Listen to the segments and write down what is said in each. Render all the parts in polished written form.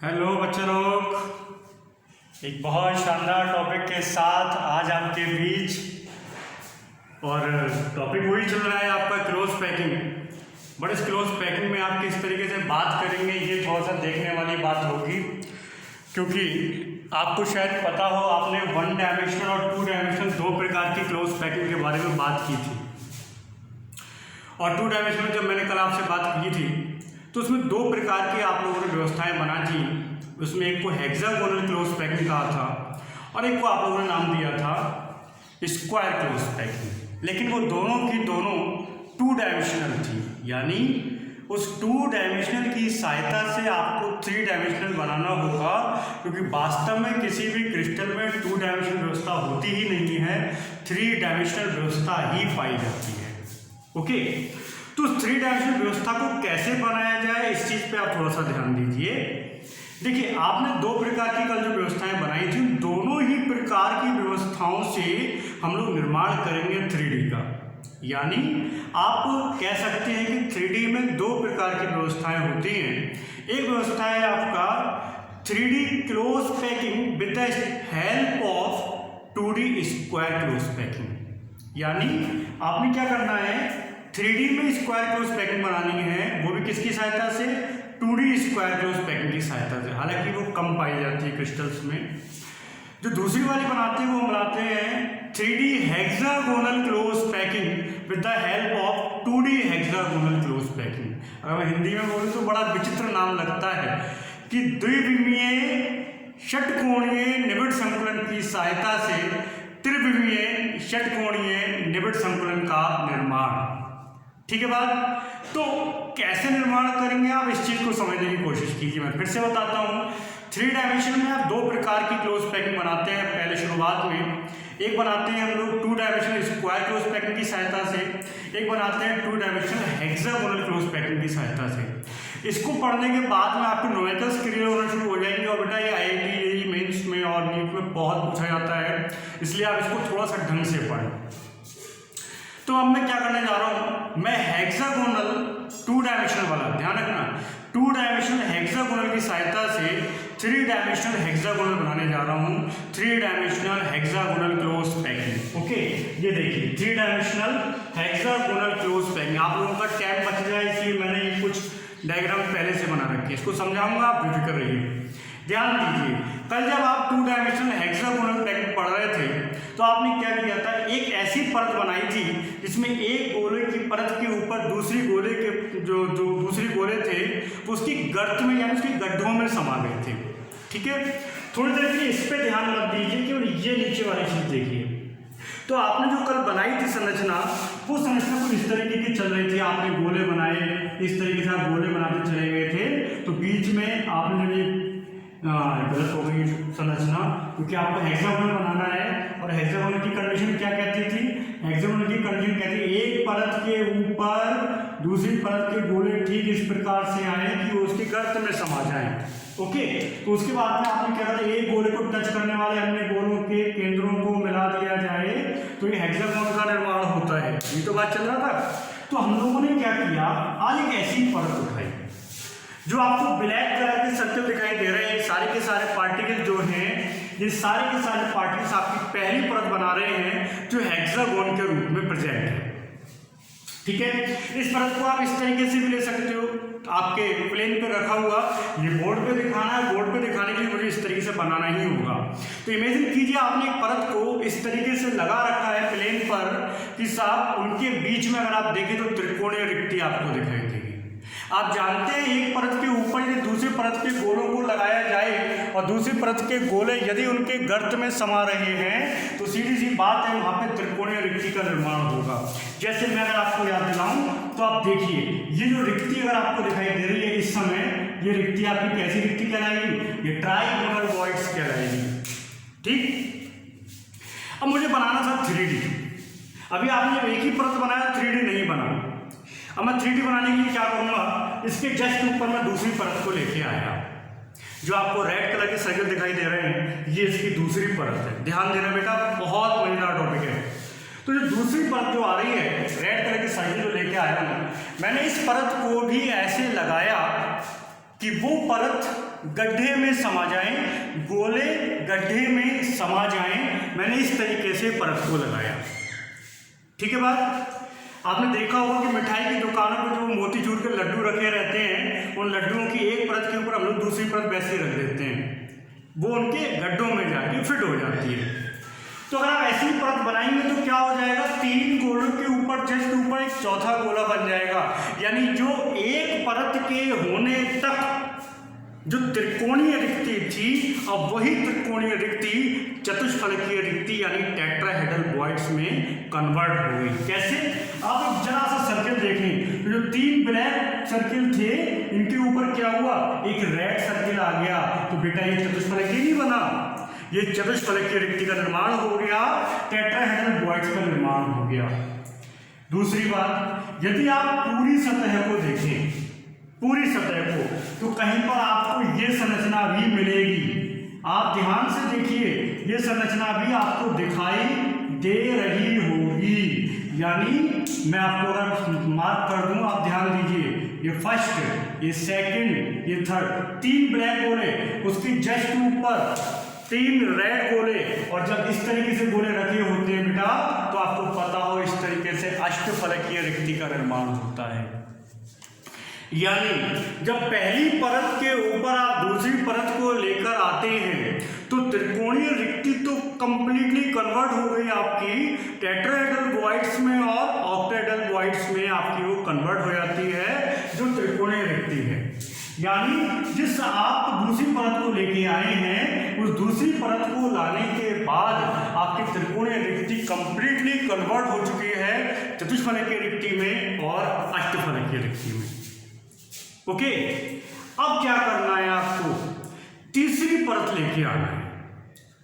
Hello बच्चे लोग, एक बहुत शानदार टॉपिक के साथ आज आपके बीच। और टॉपिक वही चल रहा है आपका क्लोज पैकिंग। बट इस क्लोज पैकिंग में आप किस तरीके से बात करेंगे ये थोड़ा सा देखने वाली बात होगी, क्योंकि आपको शायद पता हो आपने 1 डायमेंशनल और 2 डायमेंशनल दो प्रकार की क्लोज पैकिंग के बारे में बात की थी। और 2 डायमेंशनल जब मैंने कल आपसे बात की थी तो उसमें 2 प्रकार की आप लोगों ने व्यवस्थाएं बना थी। उसमें एक को हेक्सागोनल क्लोज पैकिंग कहा था और एक को आप लोगों ने नाम दिया था स्क्वायर क्लोज पैकिंग। लेकिन वो दोनों की दोनों 2 डायमेंशनल थी, यानी उस 2 डायमेंशनल की सहायता से आपको 3 डायमेंशनल बनाना होगा, क्योंकि वास्तव में किसी भी क्रिस्टल में 2 डायमेंशनल व्यवस्था होती ही नहीं है, 3 डायमेंशनल व्यवस्था ही पाई जाती है। ओके, तो 3 डायमेंशनल व्यवस्था को कैसे बनाया जाए इस चीज पे आप थोड़ा सा ध्यान दीजिए। देखिए, आपने 2 प्रकार की कल जो व्यवस्थाएं बनाई थी, दोनों ही प्रकार की व्यवस्थाओं से हम लोग निर्माण करेंगे 3D का। यानी आप कह सकते हैं कि 3D में 2 प्रकार की व्यवस्थाएं होती हैं। एक व्यवस्था है आपका 3D close packing with the help of 2D square close packing. यानी आपने क्या करना है, 3D में स्क्वायर क्लोज पैकिंग बनानी है, वो भी किसकी सहायता से, 2D स्क्वायर क्लोज पैकिंग की सहायता से। हालांकि वो कम पाई जाती है क्रिस्टल्स में। जो दूसरी वाली बनाते हैं वो हम बनाते हैं 3D hexagonal close packing with the help of 2D hexagonal close packing. अगर मैं हिंदी में बोलूँ तो बड़ा विचित्र नाम लगता है कि द्विविमीय षटकोणीय निबिड़ संकुलन की सहायता से त्रिविमीय षटकोणीय निबिड़ संकुलन का निर्माण। ठीक है बात। तो कैसे निर्माण करेंगे आप, इस चीज को समझने की कोशिश कीजिए। मैं फिर से बताता हूँ, 3 डायमेंशन में आप 2 प्रकार की क्लोज पैकिंग बनाते हैं। पहले शुरुआत में एक बनाते हैं हम लोग 2 डायमेंशनल स्क्वायर क्लोज पैकिंग की सहायता से, एक बनाते हैं 2 डायमेंशनल हेक्सागोनल क्लोज पैकिंग की सहायता से। इसको पढ़ने के बाद में आपके न्यूमेरिकल्स क्लियर होना शुरू हो जाएंगे। और बेटा ये IIT जेईई मेंस में और नीट में बहुत पूछा जाता है, इसलिए आप इसको थोड़ा सा ढंग से पढ़ें। तो अब मैं क्या करने जा रहा हूं, मैं हेक्सागोनल 2 डायमेंशनल वाला, ध्यान रखना, 2 डायमेंशनल हेक्सागोनल की सहायता से 3 डायमेंशनल हेक्सागोनल बनाने जा रहा हूं, 3 dimensional hexagonal close packing. Okay, ये देखिए 3 डायमेंशनल हेक्सागोनल क्लोज पैकिंग। आप लोगों का टाइम बच जाए इसलिए मैंने ये कुछ डायग्राम पहले से बना रखे, इसको समझाऊंगा, आप बेफिक्र रहिए। ध्यान दीजिए, कल जब आप 2 डायमेंशनल हेक्सागोनल पैकिंग पढ़ रहे थे तो आपने क्या किया था, एक ऐसी परत बनाई थी जिसमें एक गोले की परत के ऊपर दूसरी गोले के जो दूसरी गोले थे उसकी गर्त में यानी उसकी गड्ढों में समा गए थे। ठीक है, थोड़ी देर के लिए इस पे ध्यान मत दीजिए, केवल ये नीचे वाली चीज देखिए। तो आपने जो कल बनाई थी संरचना, वो संरचना कुछ इस तरीके की चल रही थी। आपने गोले बनाए, इस तरीके से आप गोले बनाते चले गए थे, तो बीच में आपने भी गलत हो गई संरचना, क्योंकि आपको हेक्सागोनल बनाना है। और हेक्सागोनल की कंडीशन क्या कहती थी, हेक्सागोनल की कंडीशन कहती है एक परत के ऊपर दूसरी परत के गोले ठीक इस प्रकार से आए कि उसके गर्त में समा जाएं। ओके, तो उसके बाद में आपने क्या कहा, एक गोले को टच करने वाले अन्य गोलों के केंद्रों को मिला दिया जाए तो ये हेक्सागोन का निर्माण होता है। ये तो बात चल रहा था। तो हम लोगों ने क्या किया, आज एक ऐसी परत उठाई जो आपको ब्लैक कलर के सर्कल दिखाई दे रहे हैं। सारे के सारे पार्टिकल जो हैं, ये सारे के सारे पार्टिकल्स आपकी पहली परत बना रहे हैं जो हेक्सागोन के रूप में प्रेजेंट है। ठीक है, इस परत को आप इस तरीके से भी ले सकते हो, आपके प्लेन पे रखा हुआ, ये बोर्ड पे दिखाना है, बोर्ड पे दिखाने के लिए मुझे इस तरीके से बनाना ही होगा। तो इमेजिन कीजिए आपने एक परत को इस तरीके से लगा रखा है प्लेन पर कि साहब उनके बीच में अगर आप देखें तो त्रिकोणीय रिक्ति आपको दिखाई देगी। आप जानते हैं एक परत के ऊपर यदि दूसरी परत के गोलों को लगाया जाए और दूसरी परत के गोले यदि उनके गर्त में समा रहे हैं तो सीधी सी बात है, वहां पे त्रिकोणीय रिक्ति का निर्माण होगा। जैसे मैं अगर आपको याद दिलाऊं तो आप देखिए, ये जो रिक्ति अगर आपको दिखाई दे रही है इस समय, ये रिक्ति आपकी कैसी रिक्ति कहलाएगी, ये ट्राइगोनल वॉइड्स कहलाएगी। ठीक, अब मुझे बनाना था 3D। अभी आपने एक ही परत बनाया, 3D नहीं बना। अब मैं 3D बनाने के लिए क्या करूंगा, इसके जस्ट ऊपर मैं दूसरी परत को लेके आया। जो आपको रेड कलर के सर्कल दिखाई दे रहे हैं, ये इसकी दूसरी परत है। ध्यान देना बेटा, बहुत मजेदार टॉपिक है। तो जो दूसरी परत जो आ रही है, रेड कलर की सर्कल जो लेके आया हूं, मैंने इस परत को भी ऐसे लगाया कि वो परत गड्ढे में समा जाए, गोले गड्ढे में समा जाए। मैंने इस तरीके से परत को लगाया। ठीक है बात। आपने देखा होगा कि मिठाई की दुकानों पर जो मोतीचूर के लड्डू रखे रहते हैं, उन लड्डुओं की एक परत के ऊपर हम लोग दूसरी परत वैसे रख देते हैं, वो उनके गड्ढों में जाके फिट हो जाती है। तो अगर आप ऐसी परत बनाएंगे तो क्या हो जाएगा, 3 गोलों के ऊपर जस्ट ऊपर एक चौथा गोला बन जाएगा। यानी जो एक परत के होने तक जो त्रिकोणीय रिक्ति थी, अब वही त्रिकोणीय रिक्ति चतुष्फलकीय रिक्ति यानी टेट्राहेड्रल वॉइड्स में कन्वर्ट हो गई। कैसे? आप एक जरा सा सर्किल देखें, जो 3 ब्लैक सर्किल थे इनके ऊपर क्या हुआ, एक रेड सर्किल आ गया। तो बेटा ये चतुष्फलकीय नहीं बना, ये चतुष्फलकीय रिक्ति का निर्माण हो गया, टेट्राहेड्रल वॉइड्स का निर्माण हो गया। दूसरी बात, यदि आप पूरी सतह को देखें, पूरी सतह को, तो कहीं पर आपको ये संरचना भी मिलेगी। आप ध्यान से देखिए, ये संरचना भी आपको दिखाई दे रही होगी। यानी मैं आपको अगर मार्क कर दूं, आप ध्यान दीजिए, ये फर्स्ट, ये सेकंड, ये थर्ड, 3 ब्लैक गोले, उसके जस्ट ऊपर 3 रेड गोले, और जब इस तरीके से गोले रखे होते हैं बेटा, तो आपको पता हो इस तरीके से अष्टफलकीय रिक्ति का निर्माण होता है। यानी जब पहली परत के ऊपर आप दूसरी परत को लेकर आते हैं तो त्रिकोणीय रिक्ति तो कंप्लीटली कन्वर्ट हो गई आपकी टेट्राहेड्रल वॉइड्स में, और ऑक्टाहेड्रल वॉइड्स में आपकी वो कन्वर्ट हो जाती है जो त्रिकोणीय रिक्ति है। यानी जिस आप दूसरी परत को लेके आए हैं, उस दूसरी परत को लाने के बाद आपकी त्रिकोणीय रिक्ति कंप्लीटली कन्वर्ट हो चुकी है चतुष्फलकीय रिक्ति में और अष्टफलकीय रिक्ति में। ओके, अब क्या करना है आपको, तीसरी परत लेके आना है।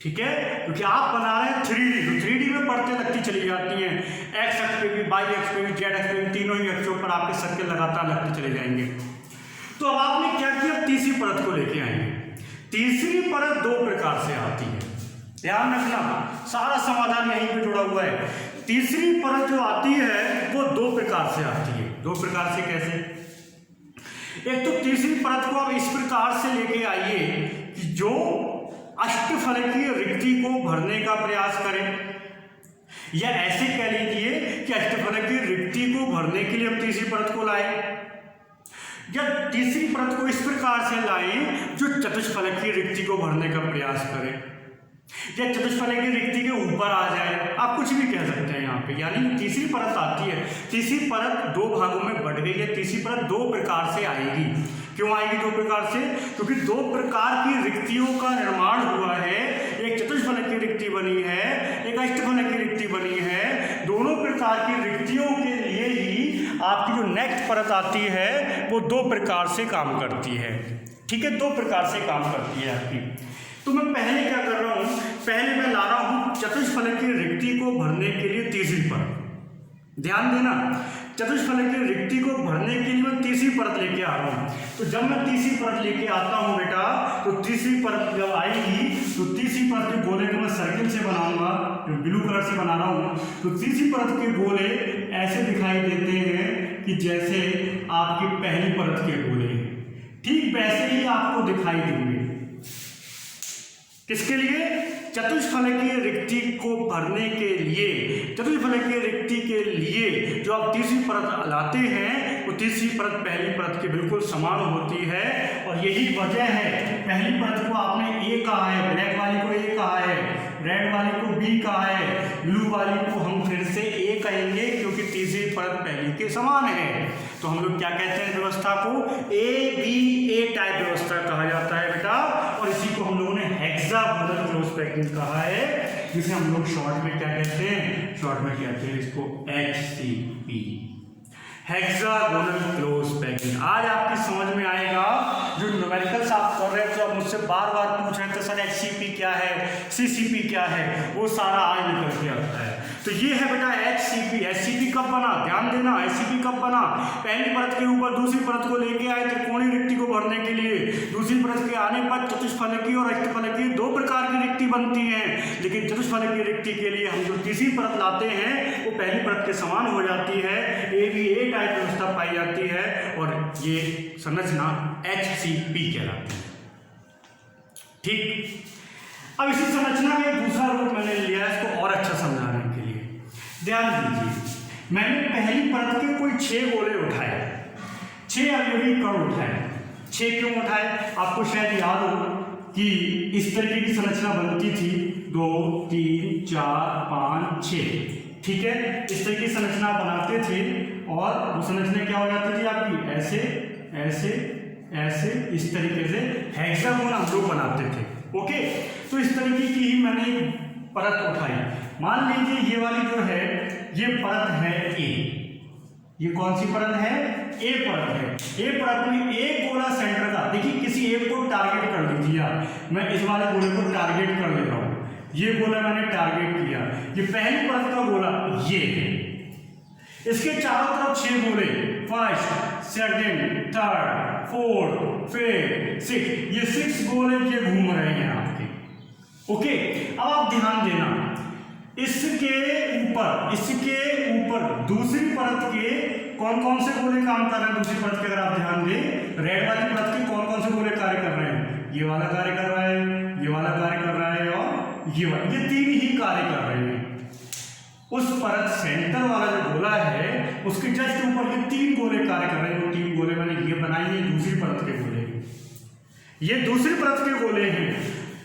ठीक है, क्योंकि आप बना रहे हैं 3D, तो 3D में परतें लगती चली जाती हैं, एक्स अक्ष पे भी, वाई अक्ष पे भी, जेड अक्ष पे भी, तीनों ही अक्षों पर आपके सर्कल लगातार लगते चले जाएंगे। तो अब आपने क्या किया, तीसरी परत को लेके आएंगे। तीसरी परत 2 प्रकार से आती है, ध्यान रखना, सारा समाधान यहीं पे जुड़ा हुआ है। तीसरी परत जो आती है वो 2 प्रकार से आती है। 2 प्रकार से कैसे? एक तो तीसरी परत को आप इस प्रकार से लेके आइए कि जो अष्टफलकीय रिक्ति को भरने का प्रयास करें, या ऐसे कह लीजिए कि अष्टफलकीय रिक्ति को भरने के लिए हम तीसरी परत को लाएं, या तीसरी परत को इस प्रकार से लाएं जो चतुष्फलकीय रिक्ति को भरने का प्रयास करें, या चतुष्फलकीय रिक्ति के ऊपर आ जाए, आप कुछ भी कह सकते हैं यहाँ पे। यानी तीसरी परत आती है, तीसरी परत 2 भागों में बढ़ गई है। तीसरी परत 2 प्रकार से आएगी। क्यों आएगी 2 प्रकार से? क्योंकि 2 प्रकार की रिक्तियों का निर्माण हुआ है, एक चतुष्फलकीय रिक्ति बनी है, एक अष्टफलकीय रिक्ति बनी है। दोनों प्रकार की रिक्तियों के लिए ही आपकी जो नेक्स्ट परत आती है वो 2 प्रकार से काम करती है। ठीक है, 2 प्रकार से काम करती है आपकी। तो मैं पहले क्या कर रहा हूं, पहले मैं ला रहा हूं चतुष्फलकीय रिक्ति को भरने के लिए तीसरी परत। ध्यान देना, चतुष्फलकीय रिक्ति को भरने के लिए मैं तीसरी परत लेके आ रहा हूं। तो जब मैं तीसरी परत लेके आता हूं बेटा, तो तीसरी परत जब आएगी तो तीसरी परत के गोले को मैं सर्किल से बनाऊंगा, जो ब्लू कलर से बना रहा हूं। तो तीसरी परत के गोले ऐसे दिखाई देते हैं कि जैसे आपकी पहली परत के गोले, ठीक वैसे ही आपको दिखाई देंगे। किसके लिए? चतुष्फलकीय रिक्ति को भरने के लिए। चतुष्फलकीय रिक्ति के लिए जो आप तीसरी परत लाते हैं, वो तीसरी परत पहली परत के बिल्कुल समान होती है। और यही वजह है, पहली परत को आपने ए कहा है, ब्लैक वाली को ए कहा है, रेड वाली को बी कहा है, ब्लू वाली को हम फिर से ए कहेंगे, क्योंकि तीसरी परत पहली के समान है। तो हम लोग क्या कहते हैं व्यवस्था को? ए बी ए टाइप व्यवस्था कहा जाता है बेटा। और इसी को हम लोगों ने हेक्सागोनल क्लोज पैकिंग कहा है, जिसे हम लोग शॉर्ट में क्या कहते हैं? शॉर्ट में कहते हैं इसको HCP, हेक्सागोनल क्लोज पैकिंग। आज आपकी समझ में आएगा, जो न्यूमेरिकल्स आप कर रहे थे, तो आप मुझसे बार बार पूछ रहे थे सर HCP क्या है, CCP क्या है, वो सारा आज निकल के आता है। तो ये है बेटा HCP। HCP कब बना, ध्यान देना, HCP कब बना, पहली परत के ऊपर दूसरी परत को लेके आए त्रिकोणीय रिक्ति को भरने के लिए। दूसरी परत के आने पर चतुष्फलकीय और अष्टफलकीय दो प्रकार की रिक्ति बनती है, लेकिन चतुष्फलकीय रिक्ति के लिए हम जो तीसरी परत लाते हैं वो पहली परत के समान हो जाती है, ABA टाइप व्यवस्था पाई जाती है और ये संरचना HCP कहलाती है। ठीक, अब इसी संरचना का एक दूसरा रूप मैंने लिया है इसको और अच्छा समझाने के लिए। ध्यान दीजिए, मैंने पहली परत के कोई 6 गोले उठाए, 6 अवयवी कण उठाए। 6 क्यों उठाए, आपको शायद याद हो कि इस तरीके की संरचना बनती थी 2 3 4 5 6। ठीक है, इस तरह की संरचना बनाते थे और वो संरचना क्या हो जाती थी आपकी, ऐसे ऐसे ऐसे इस तरीके से हेक्सागोन हम लोग बनाते थे। ओके, तो इस तरीके की ही मैंने परत उठाई। मान लीजिए ये वाली जो है ये परत है A। ये कौन सी परत है, A परत है। A परत में एक गोला सेंटर का, देखिए किसी एक को टारगेट कर लीजिए आप, मैं इस वाले गोले को टारगेट कर ले रहा हूं, ये गोला मैंने टारगेट किया, ये पहली परत का गोला ये है। इसके चारों तरफ 6 गोले, first second third fourth fifth 6, ये 6 गोले ये घूम रहे हैं आपके। ओके, अब आप ध्यान देना, इसके ऊपर दूसरी परत के कौन कौन से गोले काम कर रहे हैं। दूसरी परत के अगर आप ध्यान दें, रेड वाली परत के कौन कौन से गोले कार्य कर रहे हैं, ये वाला कार्य कर रहा है, ये वाला कार्य कर रहा है और ये वाला, ये 3 ही कार्य कर रहे हैं। उस परत सेंटर वाला जो गोला है उसके जस्ट ऊपर ये 3 गोले कार्य कर रहे हैं। वो 3 गोले मैंने ये बनाए हैं दूसरी परत के गोले, ये दूसरी परत के गोले हैं।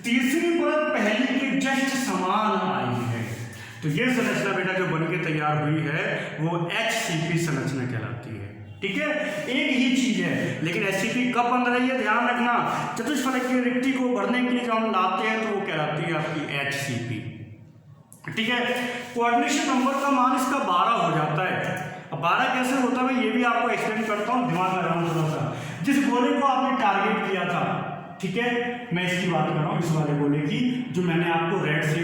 तीसरी परत पहली के जस्ट समान आई है, तो ये संरचना बेटा जो बन के तैयार हुई है वो HCP संरचना कहलाती है। ठीक है, एक ही चीज है, लेकिन HCP कब बन रही है ध्यान रखना, चतुष्फलकीय रिक्ति को भरने के लिए जो हम लाते हैं तो वो कहलाती है आपकी HCP। ठीक है, कोऑर्डिनेशन नंबर का मान इसका 12 हो जाता है। अब 12 कैसे होता है ये भी आपको एक्सप्लेन करता हूँ, दिमाग में लगाना थोड़ा सा। जिस गोले को आपने टारगेट किया था, ठीक है, मैं इसकी बात कर रहा हूँ, इस वाले गोले की जो मैंने आपको रेड से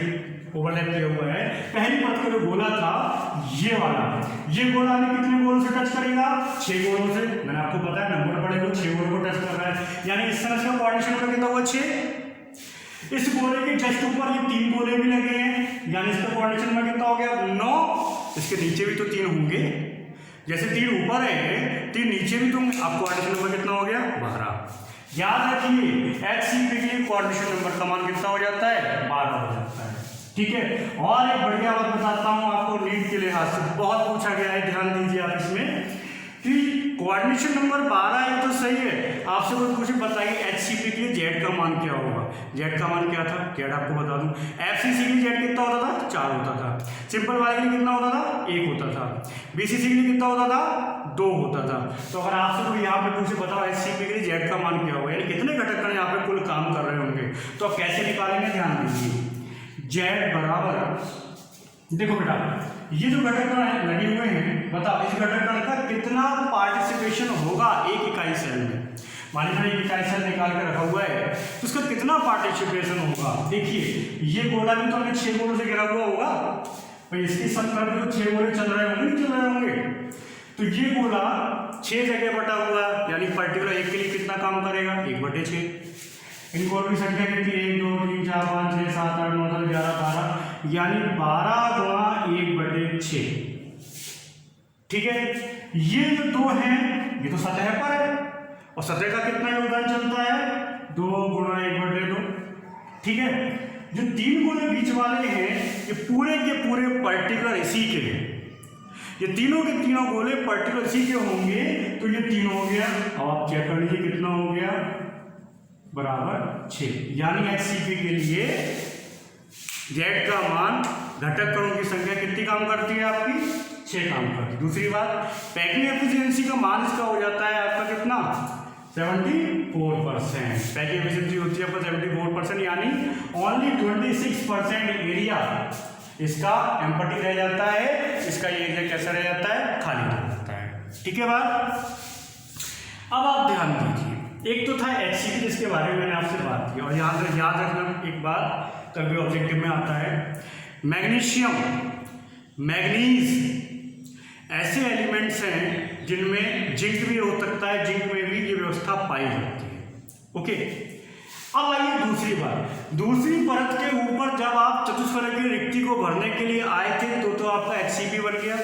ओवरलैप किया हुआ है। पहली परत का जो गोला था ये वाला, ये गोला हमें कितने गोलों से टच करेगा, 6 गोलों से। मैंने आपको बताया नंबर पड़े हुए 6 गोलों को टच कर रहा है, यानी इस तरह से कोऑर्डिनेशन नंबर कितना हुआ 6। इस गोले के जस्ट ऊपर ये 3 गोले भी लगे हैं, यानी इसका कोऑर्डिनेशन नंबर कितना हो गया 9। इसके नीचे भी तो 3 होंगे, जैसे 3 ऊपर है 3 नीचे भी, तो आपको कोऑर्डिनेशन नंबर कितना हो गया 12। याद रखिए HCP के लिए कोऑर्डिनेशन नंबर का मान कितना हो जाता है 12 हो जाता है। ठीक है, और एक बढ़िया बात बताता हूं आपको नीट के लिहाज से, बहुत पूछा गया है, ध्यान दीजिए आप इसमें कि कोऑर्डिनेशन नंबर 12 है तो सही है, आपसे कोई पूछे बताइए HCP के लिए Z का मान क्या होगा। Z का मान क्या था, Z आपको बता दूं, FCC के लिए Z कितना होता था 4 होता था, सिंपल वाले के लिए कितना होता था 1 होता था, BCC के लिए कितना होता था 2 होता था। तो अगर आपसे कोई यहाँ पे पूछे बताओ HCP के लिए Z का मान क्या होगा, यानी कितने घटक यहाँ पे कुल काम कर रहे होंगे, तो आप कैसे निकालेंगे ध्यान दीजिए। Z बराबर, देखो बेटा ये जो घटक कण लगे हुए हैं, बताओ इस घटक कण का कितना पार्टिसिपेशन होगा एक इकाई सेल में। मान लीजिए एक इकाई सेल निकाल कर रखा हुआ है तो उसका कितना पार्टिसिपेशन होगा। देखिए ये गोला भी तो हमें 6 गोलों से घिरा हुआ होगा, भाई इसके सब तरफ तो 6 गोले चल रहे होंगे, नहीं चल रहे होंगे, तो ये गोला 6 जगह बटा हुआ, यानी पर्टिकुलर एक के लिए कितना काम करेगा 1/6। इनको और भी संख्या कितनी 1 2 3 4 5 6 7 8 9 10 11 12, यानी 12 गुणा 1/6। ठीक है, ये जो 2 हैं ये तो सतह पर है, और सतह का कितना योगदान चलता है 2 गुणा 1/2। ठीक है, जो 3 गोले बीच वाले हैं ये पूरे के पूरे पर्टिकुलर इसी के हैं, ये तीनों के तीनों गोले पर्टिकुलर इसी के होंगे, तो ये 3 हो गया। अब आप चेक कर लीजिए कितना हो गया बराबर 6, यानी HCP के लिए Z का मान घटक कणों की संख्या कितनी काम करती है आपकी 6 काम करती है। दूसरी बात, पैकिंग एफिशिएंसी का मान इसका हो जाता है आपका कितना 74%। पैकिंग एफिशिएंसी होती है आपका 74%, यानी ओनली 26% एरिया इसका एम्प्टी रह जाता है, इसका ये एरिया कैसा रह जाता है खाली रह जाता है। ठीक है बात, अब आप ध्यान दीजिए, एक तो था HCP जिसके बारे में मैंने आपसे बात की, और याद रखना एक बात कभी ऑब्जेक्टिव में आता है, मैग्नीशियम मैग्नीज ऐसे एलिमेंट्स हैं जिनमें जिंक भी हो सकता है, जिंक में भी ये व्यवस्था पाई जाती है। ओके, अब आइए दूसरी बात, दूसरी परत के ऊपर जब आप चतुष्फलक की रिक्ति को भरने के लिए आए थे तो आपका HCP बन गया।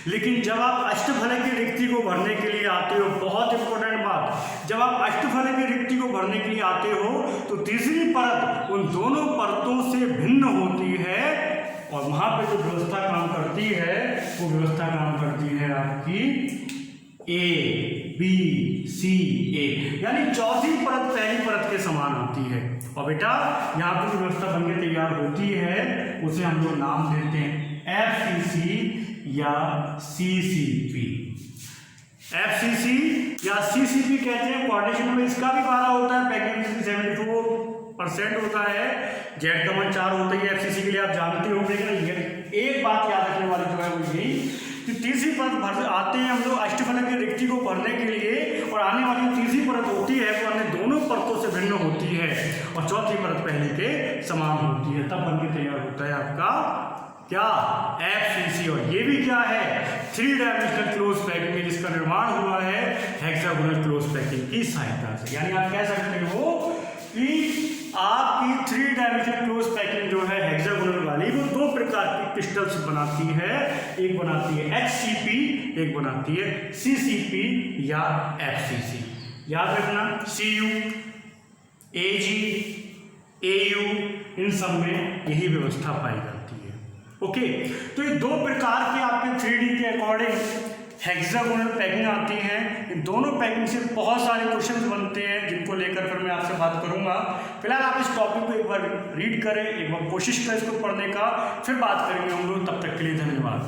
लेकिन जब आप अष्टफलक की रिक्ति को भरने के लिए आते हो, बहुत इंपॉर्टेंट बात, जब आप अष्टफलक की रिक्ति को भरने के लिए आते हो तो तीसरी परत उन दोनों परतों से भिन्न होती है और वहां पे जो व्यवस्था काम करती है वो व्यवस्था काम करती है आपकी ABCA, यानी चौथी परत पहली परत के समान होती है। और बेटा यहाँ पर जो व्यवस्था बनकर तैयार होती है उसे हम लोग नाम देते हैं FCC या CCP। FCC या CCP कहते हैं। कोऑर्डिनेशन में इसका भी 12 होता है, पैकिंग 74% होता है, जेड का मान 4 होता है FCC के लिए, आप जानते हो। लेकिन एक बात याद रखने वाली जो है वो यही कि तीसरी परत भर आते हैं हम लोग अष्टफलक की रिक्ति को भरने के लिए, और आने वाली तीसरी परत होती है वो अन्य दोनों परतों से भिन्न होती है और चौथी परत पहले के समान होती है, तब बनके तैयार होता है आपका क्या FCC। और ये भी क्या है, 3 डायमेंशनल क्लोज पैकिंग में जिसका निर्माण हुआ है हेक्सागोनल क्लोज पैकिंग की सहायता से। यानी आप कह सकते हो कि आपकी 3 डायमेंशनल क्लोज पैकिंग जो है हेक्सागोनल वाली वो 2 प्रकार की क्रिस्टल्स बनाती है, एक बनाती है HCP, एक बनाती है CCP या FCC। याद रखना CU, AG, AU इन सब में यही व्यवस्था पाई जाती है। ओके, तो ये 2 प्रकार के आपके 3D के अकॉर्डिंग हेक्सागोनल पैकिंग आती है। इन दोनों पैकिंग से बहुत सारे क्वेश्चंस बनते हैं जिनको लेकर फिर मैं आपसे बात करूंगा। फिलहाल आप इस टॉपिक को एक बार रीड करें, एक बार कोशिश करें इसको पढ़ने का, फिर बात करेंगे हम लोग। तब तक के लिए धन्यवाद।